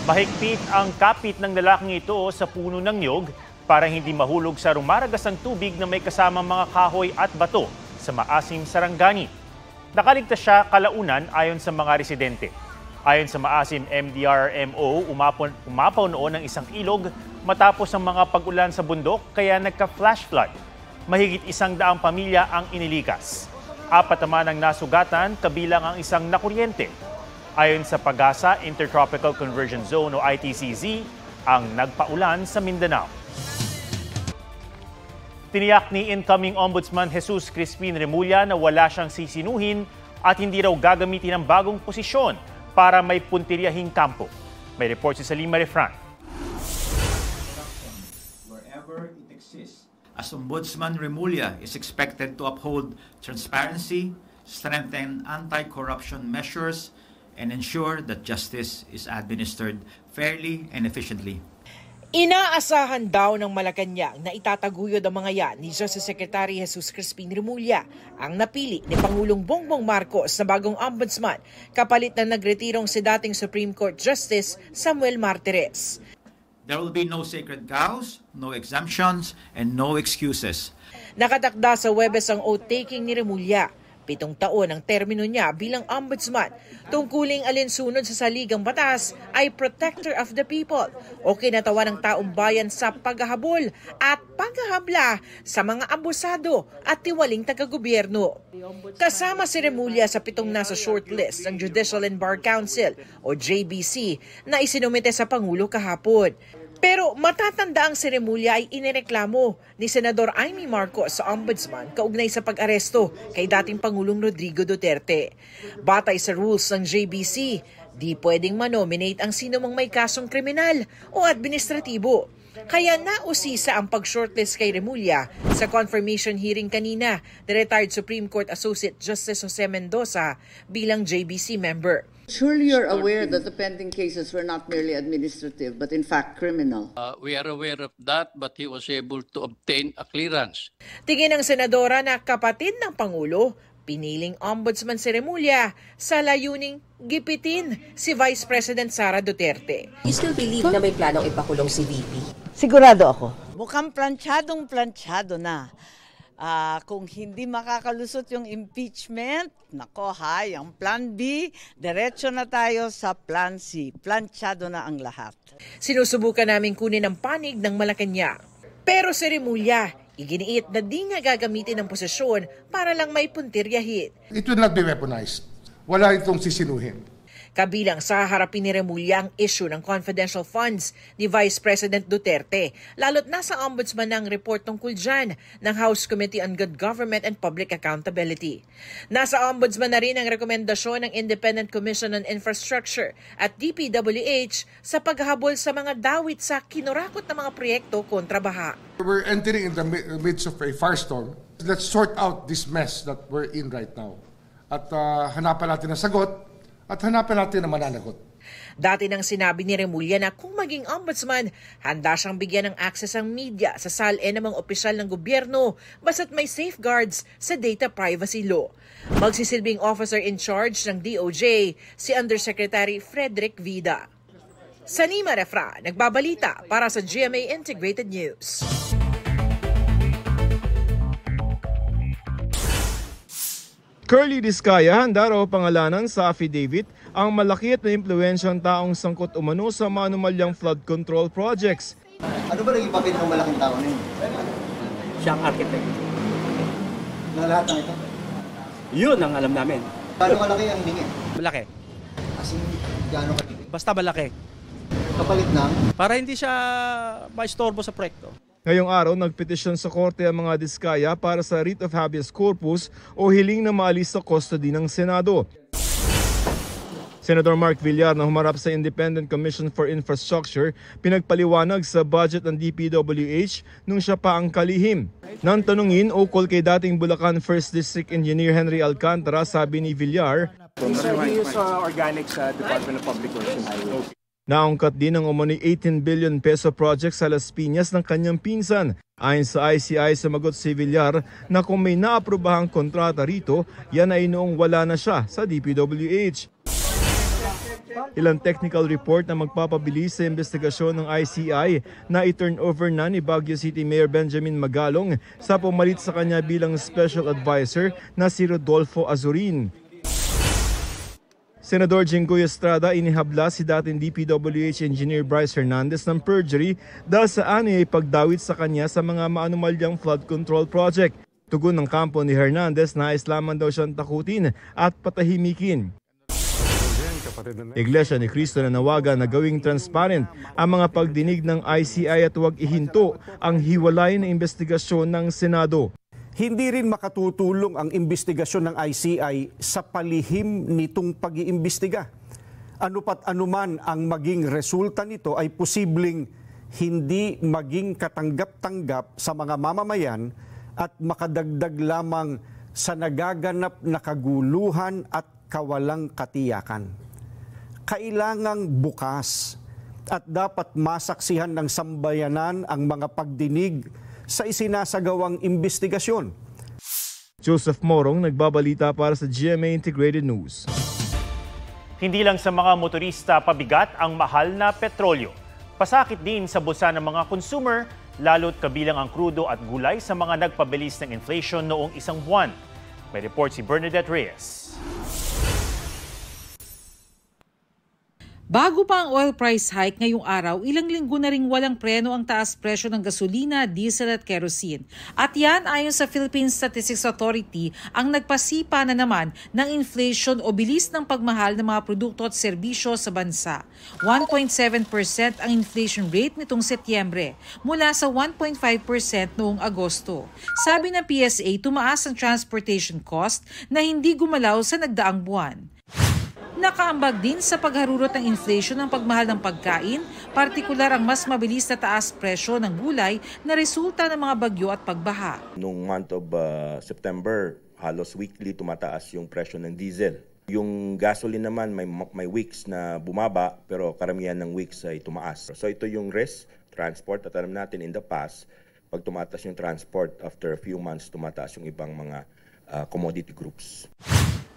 Mahigpit ang kapit ng lalaking ito sa puno ng niyog para hindi mahulog sa rumaragasang tubig na may kasamang mga kahoy at bato sa maasim Sarangani. Nakaligtas siya kalaunan ayon sa mga residente. Ayon sa maasim MDRMO, umapaw noon ng isang ilog matapos ang mga pag-ulan sa bundok kaya nagka-flash flood. Mahigit 100 pamilya ang inilikas. 4 naman ang nasugatan, kabilang ang isang nakuryente. Ayon sa PAGASA Intertropical Conversion Zone o ITCZ, ang nagpaulan sa Mindanao. Tiniyak ni incoming Ombudsman Jesus Crispin Remulla na wala siyang sisinuhin at hindi raw gagamitin ang bagong posisyon para may puntiryahing kampo. May report si Salima Refran. Wherever it exists. As Ombudsman Remulla is expected to uphold transparency, strengthen anti-corruption measures, and ensure that justice is administered fairly and efficiently. Inaasahan daw ng Malacanang na itataguyod ang mga yan ni Justice Secretary Jesus Crispin Remulla ang napili ni Pangulong Bongbong Marcos na bagong ombudsman kapalit na nagretirong si dating Supreme Court Justice Samuel Martires. There will be no sacred cows, no exemptions, and no excuses. Nakatakda sa Huwebes ang oath-taking ni Remulla. 7 taon ang termino niya bilang ombudsman. Tungkuling alinsunod sa saligang batas ay protector of the people o kinatawan ng taong bayan sa paghahabol at paghahabla sa mga abusado at tiwaling taga-gobyerno. Kasama si Remulla sa 7 nasa shortlist ng Judicial and Bar Council o JBC na isinumite sa Pangulo kahapon. Pero matatanda ang si Remulla ay inireklamo ni Senador Amy Marcos sa ombudsman kaugnay sa pag-aresto kay dating Pangulong Rodrigo Duterte. Batay sa rules ng JBC, di pwedeng manominate ang sinumang may kasong kriminal o administratibo. Kaya nausisa ang pag-shortlist kay Remulla sa confirmation hearing kanina ni retired Supreme Court Associate Justice Jose Mendoza bilang JBC member. Surely you're aware that the pending cases were not merely administrative, but in fact criminal. We are aware of that, but he was able to obtain a clearance. Tingin ng senadora na kapatid ng Pangulo, piniling ombudsman si Remulla sa layuning gipitin si Vice President Sara Duterte. You still believe na may planong ipakulong si VP? Sigurado ako. Mukhang planchadong-planchado na. Kung hindi makakalusot yung impeachment, nako yung plan B, diretso na tayo sa plan C. Planchado na ang lahat. Sinusubukan namin kunin ang panig ng Malacanang. Pero si Remulla, iginiit na di nga gagamitin ang posisyon para lang may puntiryahin. It will not be weaponized. Wala itong sisinuhin. Kabilang sa harapin ni Remulla ang issue ng confidential funds ni Vice President Duterte, lalo't nasa ombudsman ng report tungkol dyan ng House Committee on Good Government and Public Accountability. Nasa ombudsman na rin ang rekomendasyon ng Independent Commission on Infrastructure at DPWH sa paghahabol sa mga dawit sa kinurakot na mga proyekto kontra baha. We're entering in the midst of a firestorm. Let's sort out this mess that we're in right now. At hanapan natin ang sagot. At hanapin natin ang mananagot. Dati nang sinabi ni Remulla na kung maging ombudsman, handa siyang bigyan ng access ang media sa SALE ng mga opisyal ng gobyerno basta't may safeguards sa data privacy law. Magsisilbing officer in charge ng DOJ si Undersecretary Frederick Vida. Salima Refra, nagbabalita para sa GMA Integrated News. Curly Discaya, handa raw pangalanan sa affidavit ang malaki at na impluwensyang taong sangkot umano sa manumalyang flood control projects. Ano ba naging papel ng malaking tao na yun? Siyang architect. Na lahat ng ito? Yun ang alam namin. Paano malaki ang hiningi? Malaki. As in, gaano kalaki? Basta malaki. Kapalit na? Para hindi siya maistorbo sa proyekto. Ngayong araw, nagpetisyon sa korte ang mga Diskaya para sa writ of habeas corpus o hiling na maalis sa custody ng Senado. Senator Mark Villar na humarap sa Independent Commission for Infrastructure pinagpaliwanag sa budget ng DPWH nung siya pa ang kalihim. Nang tanungin ukol kay dating Bulacan 1st District Engineer Henry Alcantara, sabi ni Villar, He is organic sa Department of Public Works and Highways. Naungkat din ang umano'y 18 billion peso project sa Las Piñas ng kanyang pinsan. Ayon sa ICI, sumagot si Villar na kung may naaprobahang kontrata rito, yan ay noong wala na siya sa DPWH. Ilang technical report na magpapabilis sa investigasyon ng ICI na i-turn over na ni Baguio City Mayor Benjamin Magalong sa pumalit sa kanya bilang special advisor na si Rodolfo Azurin. Senador Jinggoy Estrada inihabla si dating DPWH Engineer Bryce Hernandez ng perjury dahil sa anyay pagdawit sa kanya sa mga maanumalyang flood control project. Tugon ng kampo ni Hernandez na nais lamang daw siyang takutin at patahimikin. Iglesia ni Cristo na nawagan na gawing transparent ang mga pagdinig ng ICI at huwag ihinto ang hiwalay na investigasyon ng Senado. Hindi rin makatutulong ang investigasyon ng ICI sa palihim nitong pag-iimbestiga. Ano pat anuman ang maging resulta nito ay posibleng hindi maging katanggap-tanggap sa mga mamamayan at makadagdag lamang sa nagaganap na kaguluhan at kawalang katiyakan. Kailangang bukas at dapat masaksihan ng sambayanan ang mga pagdinig sa isinasagawang investigasyon. Joseph Morong nagbabalita para sa GMA Integrated News. Hindi lang sa mga motorista pabigat ang mahal na petrolyo. Pasakit din sa bulsa ng mga consumer, lalo't kabilang ang krudo at gulay sa mga nagpabilis ng inflation noong isang buwan. May report si Bernadette Reyes. Bago pa ang oil price hike ngayong araw, ilang linggo na ring walang preno ang taas presyo ng gasolina, diesel at kerosene. At yan ayon sa Philippine Statistics Authority ang nagpasipa na naman ng inflation o bilis ng pagmahal ng mga produkto at serbisyo sa bansa. 1.7% ang inflation rate nitong Setyembre mula sa 1.5% noong Agosto. Sabi ng PSA, tumaas ang transportation cost na hindi gumalaw sa nagdaang buwan. Nakaambag din sa pagharurot ng inflation ng pagmahal ng pagkain, partikular ang mas mabilis na taas presyo ng gulay na resulta ng mga bagyo at pagbaha. Noong month of September, halos weekly tumataas yung presyo ng diesel. Yung gasoline naman may weeks na bumaba pero karamihan ng weeks ay tumaas. So ito yung risk, transport, at alam natin in the past, pag tumataas yung transport, after a few months tumataas yung ibang mga commodity groups.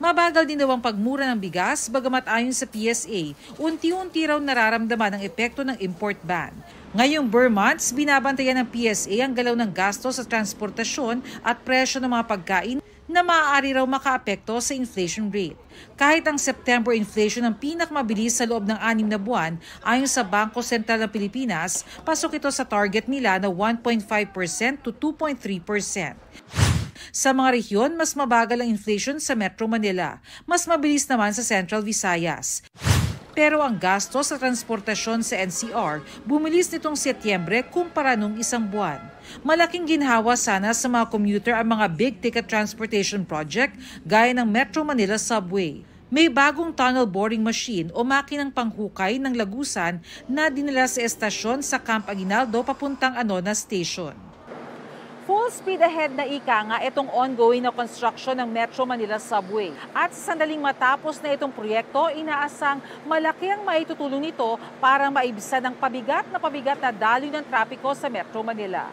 Mabagal din daw ang pagmura ng bigas, bagamat ayon sa PSA, unti-unti raw nararamdaman ang epekto ng import ban. Ngayong Burr months, binabantayan ng PSA ang galaw ng gasto sa transportasyon at presyo ng mga pagkain na maaari raw makaapekto sa inflation rate. Kahit ang September inflation ang pinakamabilis sa loob ng 6 na buwan, ayon sa Bangko Sentral ng Pilipinas, pasok ito sa target nila na 1.5% to 2.3%. Sa mga rehiyon, mas mabagal ang inflation sa Metro Manila. Mas mabilis naman sa Central Visayas. Pero ang gasto sa transportasyon sa NCR bumilis nitong Setyembre kumpara nung isang buwan. Malaking ginhawa sana sa mga commuter ang mga big-ticket transportation project gaya ng Metro Manila Subway. May bagong tunnel boring machine o makinang panghukay ng lagusan na dinala sa estasyon sa Camp Aguinaldo papuntang Anona Station. Full speed ahead na ika nga itong ongoing na construction ng Metro Manila Subway. At sa sandaling matapos na itong proyekto, inaasang malaki ang maitutulong nito para maibsan ang pabigat na daloy ng trapiko sa Metro Manila.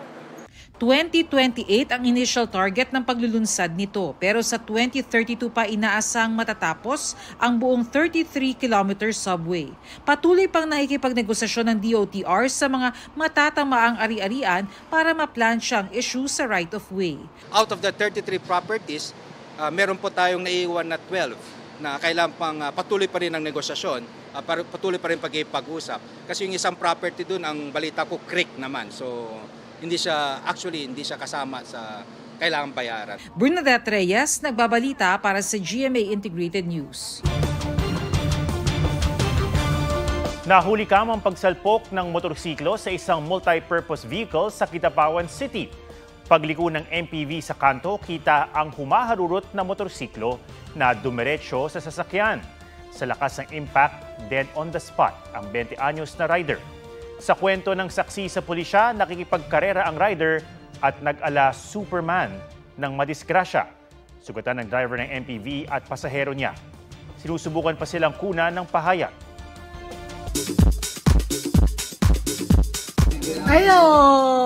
2028 ang initial target ng paglulunsad nito, pero sa 2032 pa inaasang matatapos ang buong 33-kilometer subway. Patuloy pang nakikipagnegosasyon ng DOTR sa mga matatamaang ari-arian para maplansya ang issue sa right-of-way. Out of the 33 properties, meron po tayong naiiwan na 12 na kailangan pang patuloy pa rin ang negosasyon, patuloy pa rin pag-iipag-usap. Kasi yung isang property dun, ang balita ko, creek naman. So hindi siya kasama sa kailangang bayaran. Bernadette Reyes, nagbabalita para sa GMA Integrated News. Nahuli kamang pagsalpok ng motorsiklo sa isang multi-purpose vehicle sa Kidapawan City. Pagliko ng MPV sa kanto, kita ang humaharurot na motorsiklo na dumiretso sa sasakyan. Sa lakas ng impact, dead on the spot ang 20 anyos na rider. Sa kwento ng saksi sa pulisya, nakikipagkarera ang rider at nag-ala Superman ng madisgrasya. Sugatan ng driver ng MPV at pasahero niya. Sinusubukan pa silang kuna ng pahayag. Ayo,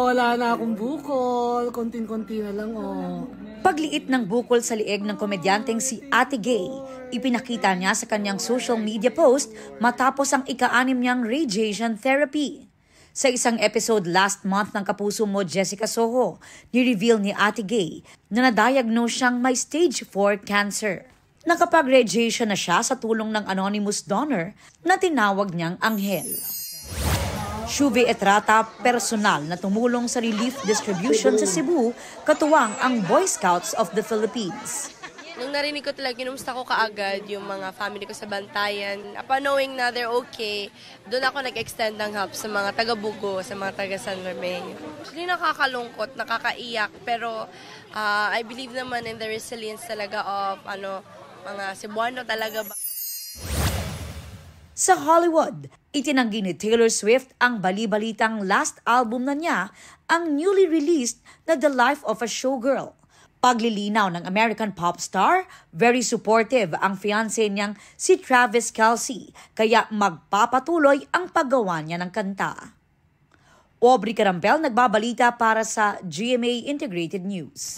wala na akong bukol. Konting-konti na lang, oh. Pagliit ng bukol sa lieg ng komedyanteng si Ate Gay, ipinakita niya sa kanyang social media post matapos ang ika-6 niyang radiation therapy. Sa isang episode last month ng Kapuso Mo Jessica Soho, ni-reveal ni Ate Gay na na-diagnose siyang may stage 4 cancer. Nakapag-radiation na siya sa tulong ng anonymous donor na tinawag niyang Anghel. Shuve Etrata, personal na tumulong sa relief distribution sa Cebu, katuwang ang Boy Scouts of the Philippines. Nung narinig ko talaga, kinumusta ko kaagad yung mga family ko sa Bantayan. Upon knowing na they're okay, doon ako nag-extend ng help sa mga taga-Bugo, sa mga taga-San Remigio. Actually, nakakalungkot, nakakaiyak, pero I believe naman in the resilience talaga of mga Cebuano talaga. Sa Hollywood, itinanggi ni Taylor Swift ang bali-balitang last album na niya, ang newly released na The Life of a Showgirl. Paglilinaw ng American pop star, very supportive ang fiancé niyang si Travis Kelce, kaya magpapatuloy ang paggawa niya ng kanta. Aubrey Carampel nagbabalita para sa GMA Integrated News.